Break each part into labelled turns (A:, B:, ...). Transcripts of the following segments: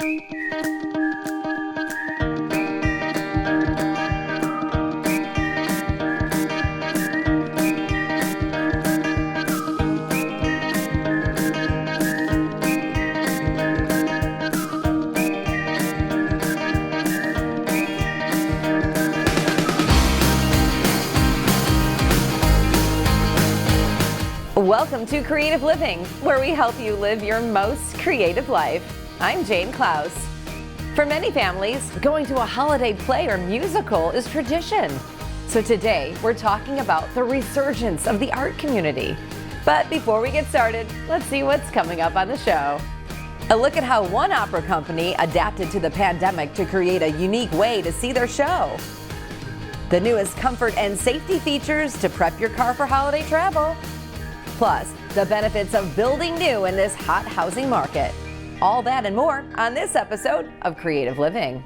A: Welcome to Creative Living, where we help you live your most creative life. I'm Jane Klaus. For many families, going to a holiday play or musical is tradition. So today, we're talking about the resurgence of the art community. But before we get started, let's see what's coming up on the show. A look at how one opera company adapted to the pandemic to create a unique way to see their show. The newest comfort and safety features to prep your car for holiday travel. Plus, the benefits of building new in this hot housing market. All that and more on this episode of Creative Living.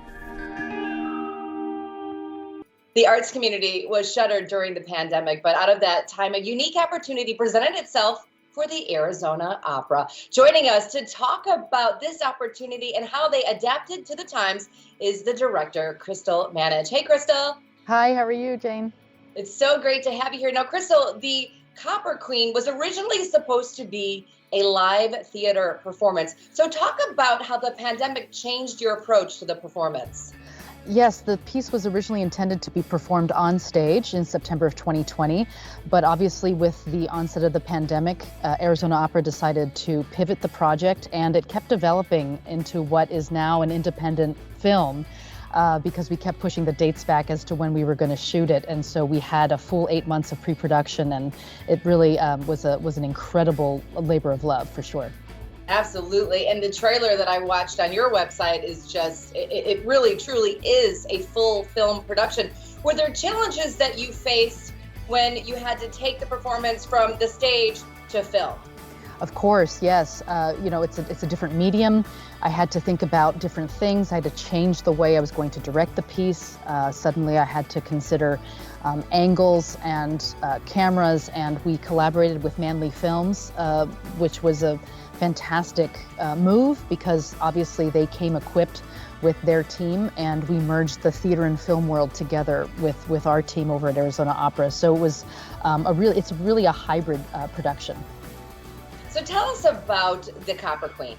A: The arts community was shuttered during the pandemic, but out of that time, a unique opportunity presented itself for the Arizona Opera. Joining us to talk about this opportunity and how they adapted to the times is the director, Crystal MANICH. Hey, Crystal.
B: Hi, how are you, Jane?
A: It's so great to have you here. Now, Crystal, the Copper Queen was originally supposed to be a live theater performance. So talk about how the pandemic changed your approach to the performance.
B: Yes, the piece was originally intended to be performed on stage in September of 2020, but obviously with the onset of the pandemic, Arizona Opera decided to pivot the project, and it kept developing into what is now an independent film. Because we kept pushing the dates back as to when we were going to shoot it, and so we had a full 8 months of pre-production, and it really was an incredible labor of love for sure.
A: Absolutely, and the trailer that I watched on your website is just, it really truly is a full film production. Were there challenges that you faced when you had to take the performance from the stage to film?
B: Of course, yes. It's a different medium. I had to think about different things. I had to change the way I was going to direct the piece. Suddenly I had to consider angles and cameras, and we collaborated with Manley Films, which was a fantastic move because obviously they came equipped with their team, and we merged the theater and film world together with our team over at Arizona Opera. So it was it's really a hybrid production.
A: So tell us about the Copper Queen.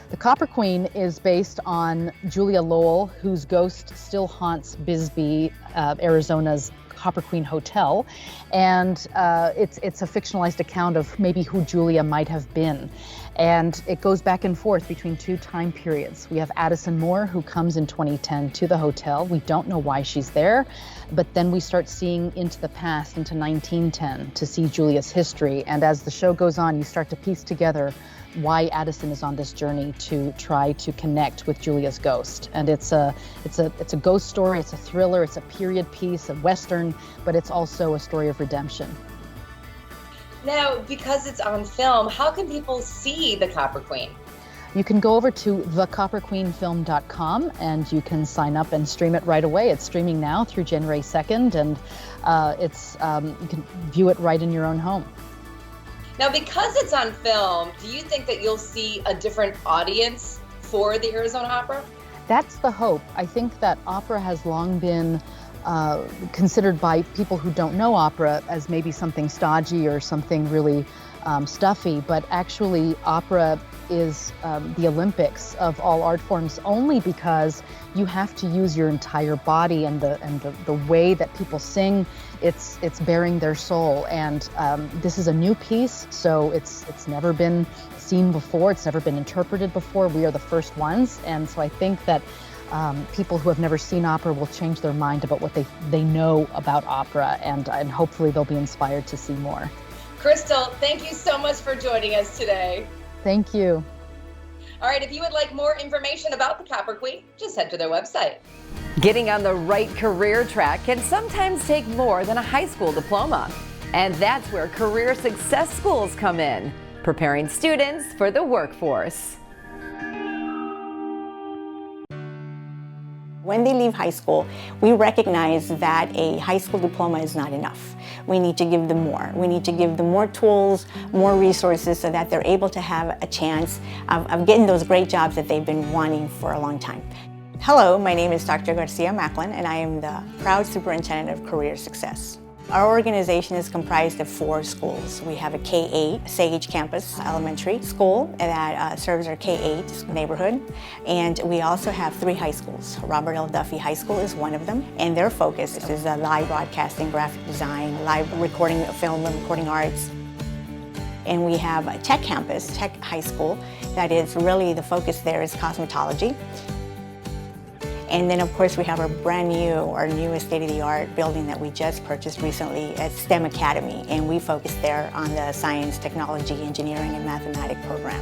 B: The Copper Queen is based on Julia Lowell, whose ghost still haunts Bisbee, Arizona's Copper Queen Hotel, and it's a fictionalized account of maybe who Julia might have been. And it goes back and forth between two time periods. We have Addison Moore, who comes in 2010 to the hotel. We don't know why she's there, but then we start seeing into the past, into 1910, to see Julia's history. And as the show goes on, you start to piece together why Addison is on this journey to try to connect with Julia's ghost. And it's a ghost story, it's a thriller, it's a period piece, a Western, but it's also a story of redemption.
A: Now, because it's on film, how can people see the Copper Queen?
B: You can go over to thecopperqueenfilm.com and you can sign up and stream it right away. It's streaming now through January 2nd, and you can view it right in your own home.
A: Now, because it's on film, do you think that you'll see a different audience for the Arizona Opera?
B: That's the hope. I think that opera has long been considered by people who don't know opera as maybe something stodgy or something really stuffy, but actually opera is the Olympics of all art forms, only because you have to use your entire body, and the way that people sing, it's bearing their soul. And this is a new piece, so it's never been seen before, it's never been interpreted before. We are the first ones, and so I think that people who have never seen opera will change their mind about what they know about opera, and hopefully they'll be inspired to see more.
A: Crystal, thank you so much for joining us today.
B: Thank you.
A: All right, if you would like more information about the Copper Queen, just head to their website. Getting on the right career track can sometimes take more than a high school diploma. And that's where career success schools come in, preparing students for the workforce.
C: When they leave high school, we recognize that a high school diploma is not enough. We need to give them more. We need to give them more tools, more resources so that they're able to have a chance of getting those great jobs that they've been wanting for a long time. Hello, my name is Dr. GARCIA, MACKLIN, and I am the proud Superintendent of Career Success. Our organization is comprised of 4 schools. We have a K-8 Sage Campus Elementary School that serves our K-8 neighborhood. And we also have 3 high schools. Robert L. Duffy High School is one of them. And their focus is live broadcasting, graphic design, live recording, film and recording arts. And we have a Tech Campus, Tech High School, that is really the focus there is cosmetology. And then, of course, we have our newest state-of-the-art building that we just purchased recently at STEM Academy, and we focus there on the science, technology, engineering, and mathematics program.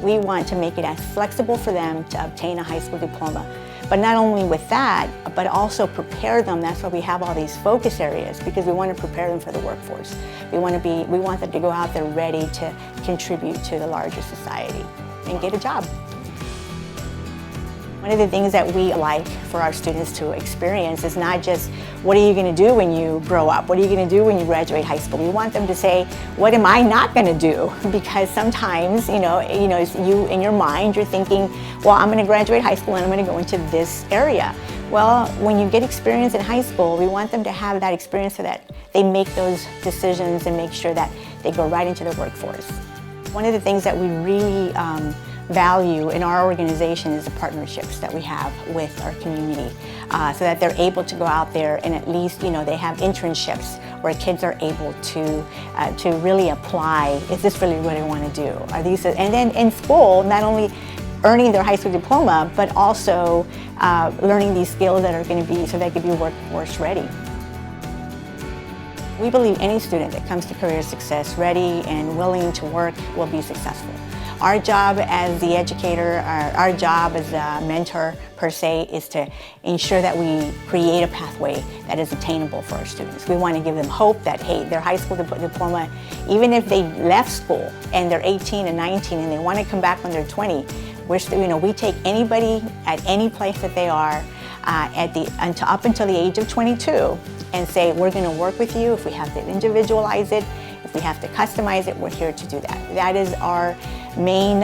C: We want to make it as flexible for them to obtain a high school diploma, but not only with that, but also prepare them. That's why we have all these focus areas, because we want to prepare them for the workforce. We want them to go out there ready to contribute to the larger society and get a job. One of the things that we like for our students to experience is not just, what are you going to do when you grow up? What are you going to do when you graduate high school? We want them to say, what am I not going to do? Because sometimes, you in your mind, you're thinking, well, I'm going to graduate high school and I'm going to go into this area. Well, when you get experience in high school, we want them to have that experience so that they make those decisions and make sure that they go right into the workforce. One of the things that we really value in our organization is the partnerships that we have with our community, so that they're able to go out there and at least, they have internships where kids are able to really apply, is this really what I want to do? Are these, and then in school, not only earning their high school diploma, but also learning these skills that are going to be, so they could be workforce ready. We believe any student that comes to career success ready and willing to work will be successful. Our job as the educator, our job as a mentor per se, is to ensure that we create a pathway that is attainable for our students. We want to give them hope that, hey, their high school diploma, even if they left school and they're 18 and 19 and they want to come back when they're 20, we take anybody at any place that they are up until the age of 22 and say, we're going to work with you. If we have to individualize it, if we have to customize it, we're here to do that. That is our main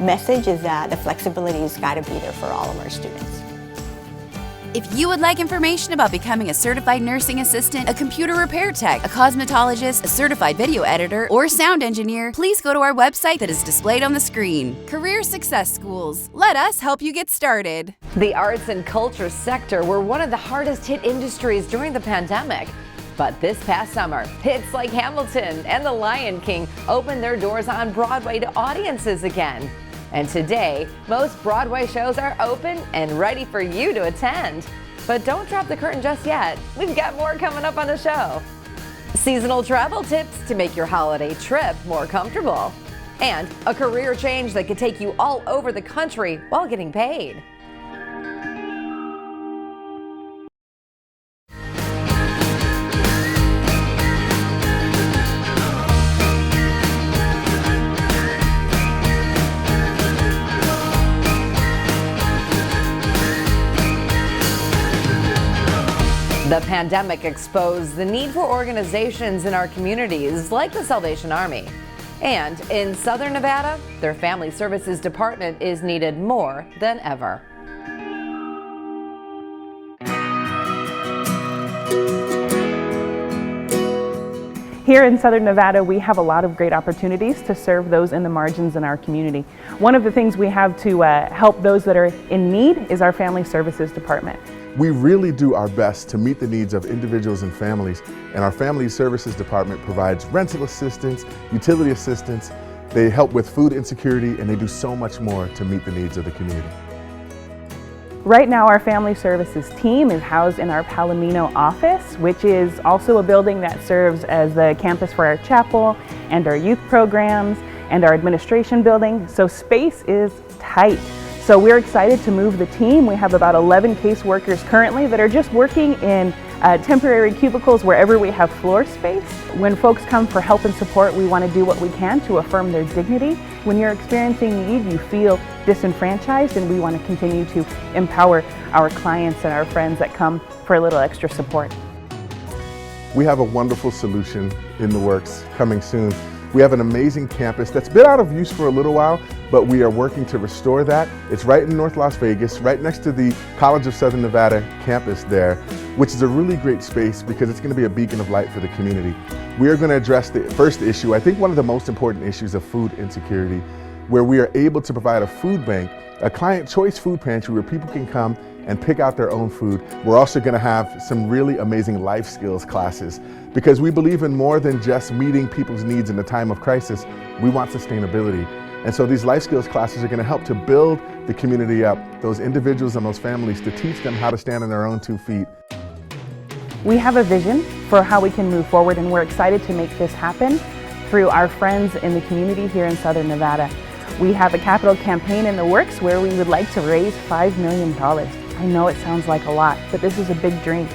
C: message, is that the flexibility has got to be there for all of our students.
D: If you would like information about becoming a certified nursing assistant, a computer repair tech, a cosmetologist, a certified video editor, or sound engineer, please go to our website that is displayed on the screen. Career Success Schools. Let us help you get started.
A: The arts and culture sector were one of the hardest hit industries during the pandemic. But this past summer, hits like Hamilton and The Lion King opened their doors on Broadway to audiences again. And today, most Broadway shows are open and ready for you to attend. But don't drop the curtain just yet. We've got more coming up on the show. Seasonal travel tips to make your holiday trip more comfortable. And a career change that could take you all over the country while getting paid. The pandemic exposed the need for organizations in our communities like the Salvation Army. And in Southern Nevada, their Family Services Department is needed more than ever.
E: Here in Southern Nevada, we have a lot of great opportunities to serve those in the margins in our community. One of the things we have to help those that are in need is our Family Services Department.
F: We really do our best to meet the needs of individuals and families, and our Family Services Department provides rental assistance, utility assistance, they help with food insecurity, and they do so much more to meet the needs of the community.
E: Right now, our Family Services team is housed in our Palomino office, which is also a building that serves as the campus for our chapel and our youth programs and our administration building, so space is tight. So we're excited to move the team. We have about 11 caseworkers currently that are just working in temporary cubicles wherever we have floor space. When folks come for help and support, we want to do what we can to affirm their dignity. When you're experiencing need, you feel disenfranchised, and we want to continue to empower our clients and our friends that come for a little extra support.
F: We have a wonderful solution in the works coming soon. We have an amazing campus that's been out of use for a little while, but we are working to restore that. It's right in North Las Vegas, right next to the College of Southern Nevada campus there, which is a really great space because it's going to be a beacon of light for the community. We are going to address the first issue, I think one of the most important issues of food insecurity, where we are able to provide a food bank, a client choice food pantry where people can come and pick out their own food. We're also going to have some really amazing life skills classes because we believe in more than just meeting people's needs in a time of crisis. We want sustainability. And so these life skills classes are going to help to build the community up, those individuals and those families, to teach them how to stand on their own 2 feet.
E: We have a vision for how we can move forward, and we're excited to make this happen through our friends in the community here in Southern Nevada. We have a capital campaign in the works where we would like to raise $5 million. I know it sounds like a lot, but this is a big dream.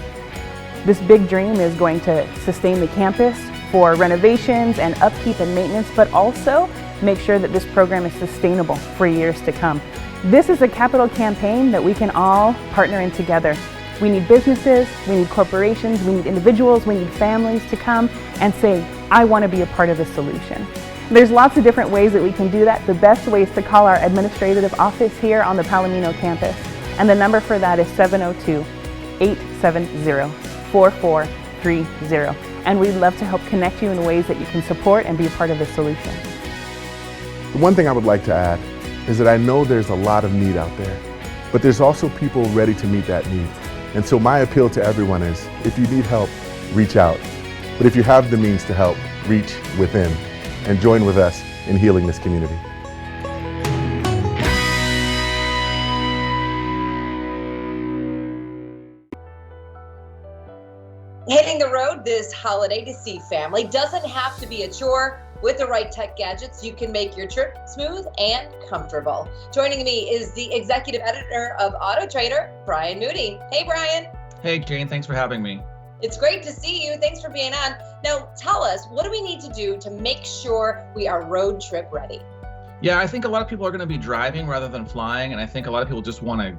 E: This big dream is going to sustain the campus for renovations and upkeep and maintenance, but also make sure that this program is sustainable for years to come. This is a capital campaign that we can all partner in together. We need businesses, we need corporations, we need individuals, we need families to come and say, I want to be a part of the solution. There's lots of different ways that we can do that. The best way is to call our administrative office here on the Palomino campus. And the number for that is 702-870-4430. And we'd love to help connect you in ways that you can support and be a part of the solution.
F: The one thing I would like to add is that I know there's a lot of need out there, but there's also people ready to meet that need. And so my appeal to everyone is, if you need help, reach out. But if you have the means to help, reach within and join with us in healing this community.
A: Hitting the road this holiday to see family doesn't have to be a chore. With the right tech gadgets, you can make your trip smooth and comfortable. Joining me is the executive editor of Autotrader, Brian Moody. Hey, Brian.
G: Hey, Jane, thanks for having me.
A: It's great to see you. Thanks for being on. Now, tell us, what do we need to do to make sure we are road trip ready?
G: Yeah, I think a lot of people are going to be driving rather than flying, and I think a lot of people just want to,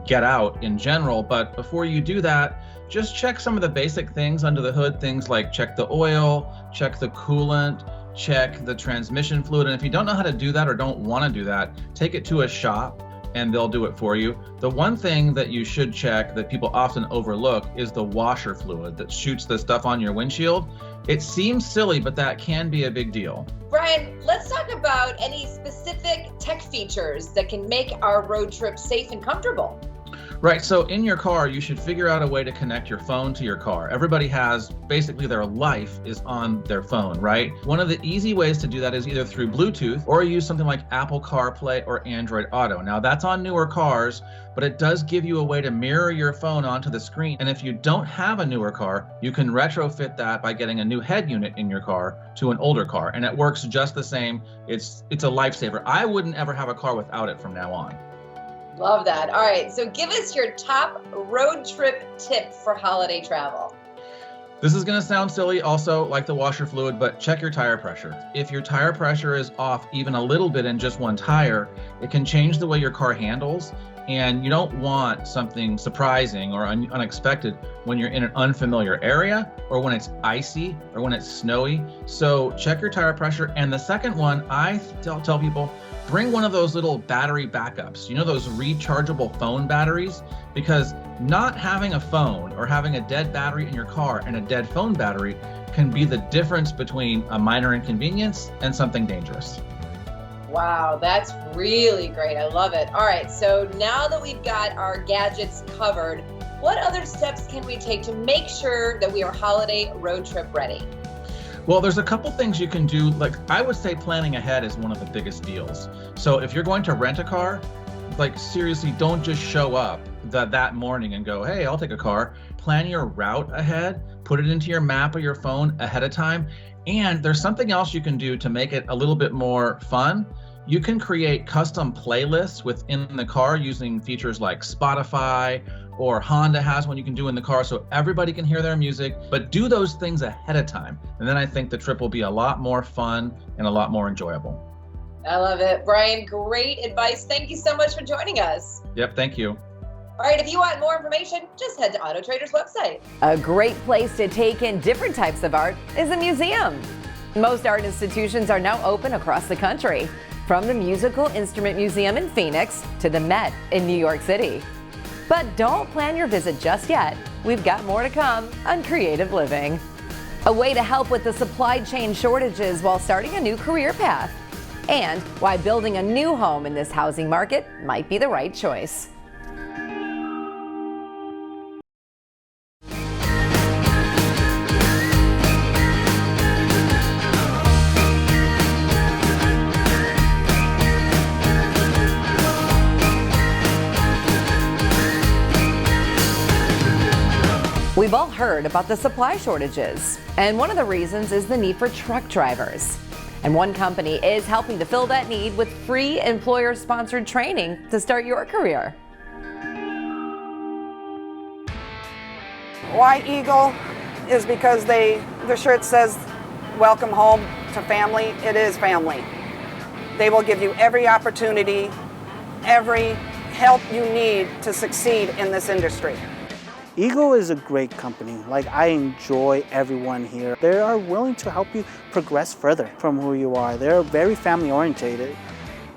G: get out in general. But before you do that, just check some of the basic things under the hood, things like check the oil, check the coolant, check the transmission fluid. And if you don't know how to do that or don't want to do that, take it to a shop and they'll do it for you. The one thing that you should check that people often overlook is the washer fluid that shoots the stuff on your windshield. It seems silly, but that can be a big deal.
A: Brian, let's talk about any specific tech features that can make our road trip safe and comfortable.
G: Right, so in your car, you should figure out a way to connect your phone to your car. Everybody has, basically their life is on their phone, right? One of the easy ways to do that is either through Bluetooth or use something like Apple CarPlay or Android Auto. Now that's on newer cars, but it does give you a way to mirror your phone onto the screen. And if you don't have a newer car, you can retrofit that by getting a new head unit in your car to an older car. And it works just the same. It's a lifesaver. I wouldn't ever have a car without it from now on.
A: Love that. All right, so give us your top road trip tip for holiday travel.
G: This is going to sound silly, also like the washer fluid, but check your tire pressure. If your tire pressure is off even a little bit in just one tire, it can change the way your car handles. And you don't want something surprising or unexpected when you're in an unfamiliar area or when it's icy or when it's snowy. So check your tire pressure. And the second one, I tell people, bring one of those little battery backups, those rechargeable phone batteries, because not having a phone or having a dead battery in your car and a dead phone battery can be the difference between a minor inconvenience and something dangerous.
A: Wow, that's really great. I love it. All right, so now that we've got our gadgets covered, what other steps can we take to make sure that we are holiday road trip ready?
G: Well, there's a couple things you can do. Like, I would say planning ahead is one of the biggest deals. So if you're going to rent a car, seriously, don't just show up that morning and go, hey, I'll take a car. Plan your route ahead, put it into your map or your phone ahead of time. And there's something else you can do to make it a little bit more fun. You can create custom playlists within the car using features like Spotify, or Honda has one you can do in the car so everybody can hear their music, but do those things ahead of time. And then I think the trip will be a lot more fun and a lot more enjoyable.
H: I love it. Brian, great advice. Thank you so much for joining us.
G: Yep, thank you.
H: All right, if you want more information, just head to Autotrader's website.
A: A great place to take in different types of art is a museum. Most art institutions are now open across the country, from the Musical Instrument Museum in Phoenix to the Met in New York City. But don't plan your visit just yet. We've got more to come on Creative Living. A way to help with the supply chain shortages while starting a new career path. And why building a new home in this housing market might be the right choice. We've all heard about the supply shortages, and one of the reasons is the need for truck drivers. And one company is helping to fill that need with free employer-sponsored training to start your career.
I: Why Eagle is because the shirt says, welcome home to family. It is family. They will give you every opportunity, every help you need to succeed in this industry.
J: Eagle is a great company. Like, I enjoy everyone here. They are willing to help you progress further from who you are. They're a very family-oriented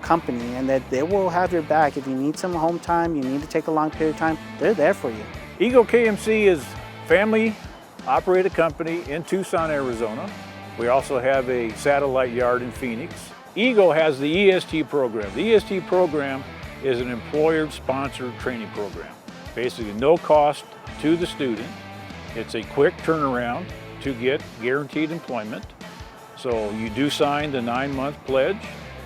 J: company, and that they will have your back. If you need some home time, you need to take a long period of time, they're there for you.
K: Eagle KMC is a family-operated company in Tucson, Arizona. We also have a satellite yard in Phoenix. Eagle has the EST program. The EST program is an employer-sponsored training program. Basically, no cost to the student. It's a quick turnaround to get guaranteed employment. So you do sign the 9-month pledge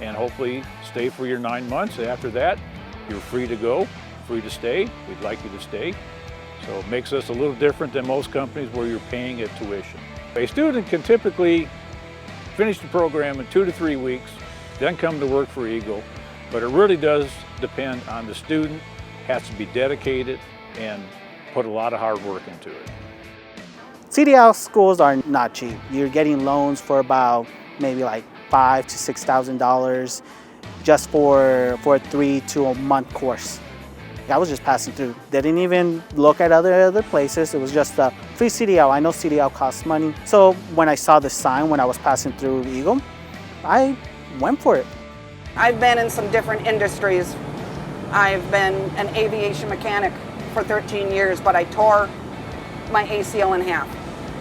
K: and hopefully stay for your 9 months. After that, you're free to go, free to stay. We'd like you to stay. So it makes us a little different than most companies where you're paying a tuition. A student can typically finish the program in 2 to 3 weeks, then come to work for Eagle. But it really does depend on the student, has to be dedicated and put a lot of hard work into it.
J: CDL schools are not cheap. You're getting loans for about maybe like $5,000 to $6,000 just for a 3 to a month course. I was just passing through. They didn't even look at other places. It was just a free CDL. I know CDL costs money. So when I saw the sign when I was passing through Eagle, I went for it.
I: I've been in some different industries. I've been an aviation mechanic for 13 years, but I tore my ACL in half.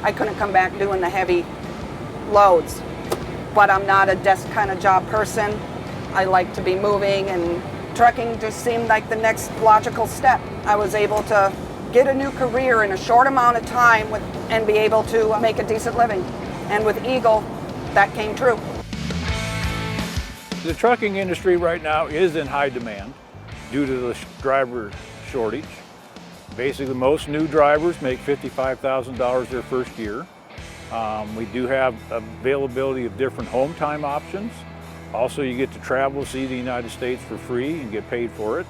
I: I couldn't come back doing the heavy loads, but I'm not a desk kind of job person. I like to be moving, and trucking just seemed like the next logical step. I was able to get a new career in a short amount of time and be able to make a decent living. And with Eagle, that came true.
K: The trucking industry right now is in high demand due to the driver shortage. Basically, most new drivers make $55,000 their first year. We do have availability of different home time options. Also, you get to travel, see the United States for free and get paid for it.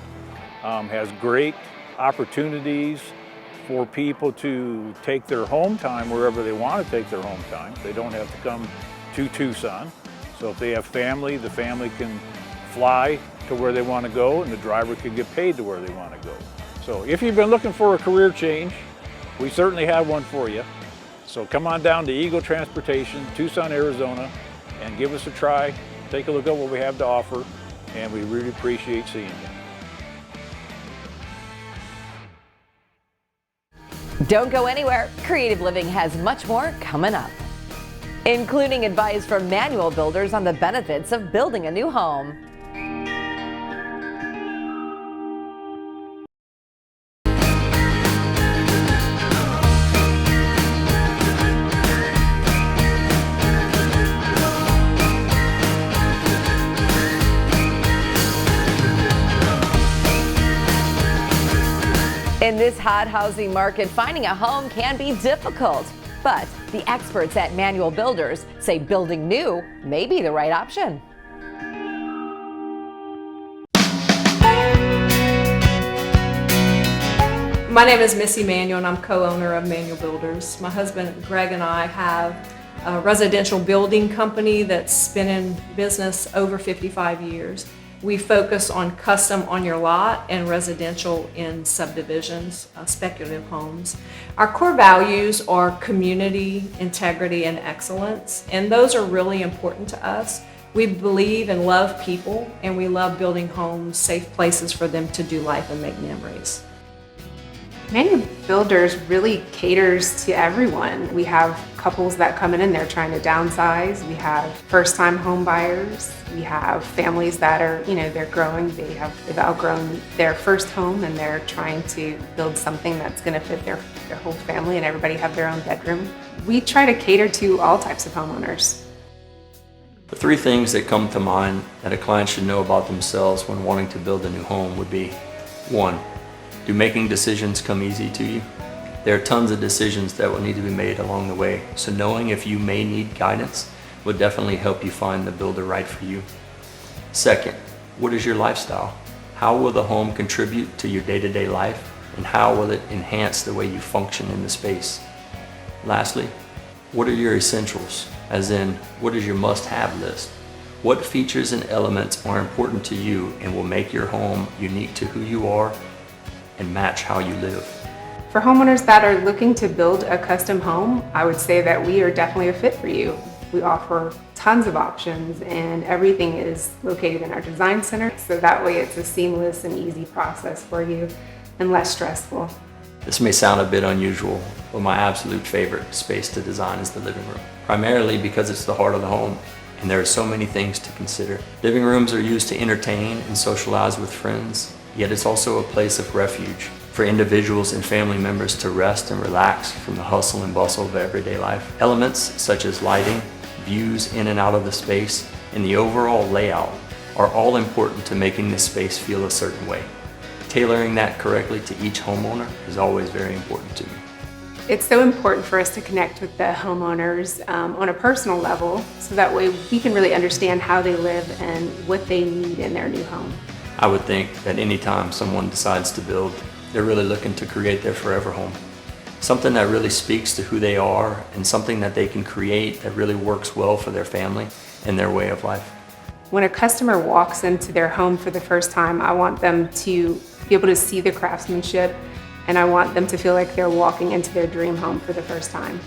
K: Has great opportunities for people to take their home time wherever they want to take their home time. They don't have to come to Tucson. So if they have family, the family can fly to where they want to go and the driver can get paid to where they want to go. So if you've been looking for a career change, we certainly have one for you. So come on down to Eagle Transportation, Tucson, Arizona, and give us a try. Take a look at what we have to offer, and we really appreciate seeing you.
A: Don't go anywhere. Creative Living has much more coming up, including advice from Manuel builders on the benefits of building a new home. In this hot housing market, finding a home can be difficult, but the experts at Manuel Builders say building new may be the right option.
L: My name is Missy Manuel and I'm co-owner of Manuel Builders. My husband Greg and I have a residential building company that's been in business over 55 years. We focus on custom on your lot and residential in subdivisions, speculative homes. Our core values are community, integrity, and excellence, and those are really important to us. We believe and love people, and we love building homes, safe places for them to do life and make memories.
M: Manuel Builders really caters to everyone. We have couples that come in, they're trying to downsize. We have first-time home buyers. We have families that are, they're growing. They've outgrown their first home and they're trying to build something that's going to fit their whole family and everybody have their own bedroom. We try to cater to all types of homeowners.
N: The three things that come to mind that a client should know about themselves when wanting to build a new home would be: 1. Do making decisions come easy to you? There are tons of decisions that will need to be made along the way, so knowing if you may need guidance would definitely help you find the builder right for you. 2. What is your lifestyle? How will the home contribute to your day-to-day life, and how will it enhance the way you function in the space? Lastly, what are your essentials? As in, what is your must-have list? What features and elements are important to you and will make your home unique to who you are and match how you live?
M: For homeowners that are looking to build a custom home, I would say that we are definitely a fit for you. We offer tons of options and everything is located in our design center, so that way it's a seamless and easy process for you and less stressful.
N: This may sound a bit unusual, but my absolute favorite space to design is the living room, primarily because it's the heart of the home and there are so many things to consider. Living rooms are used to entertain and socialize with friends, yet it's also a place of refuge for individuals and family members to rest and relax from the hustle and bustle of everyday life. Elements such as lighting, views in and out of the space, and the overall layout are all important to making this space feel a certain way. Tailoring that correctly to each homeowner is always very important to me.
M: It's so important for us to connect with the homeowners on a personal level, so that way we can really understand how they live and what they need in their new home.
N: I would think that anytime someone decides to build, they're really looking to create their forever home. Something that really speaks to who they are and something that they can create that really works well for their family and their way of life.
M: When a customer walks into their home for the first time, I want them to be able to see the craftsmanship, and I want them to feel like they're walking into their dream home for the first time.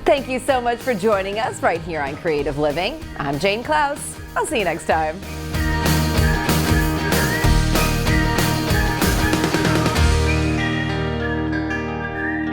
A: Thank you so much for joining us right here on Creative Living. I'm Jane Klaus. I'll see you next time.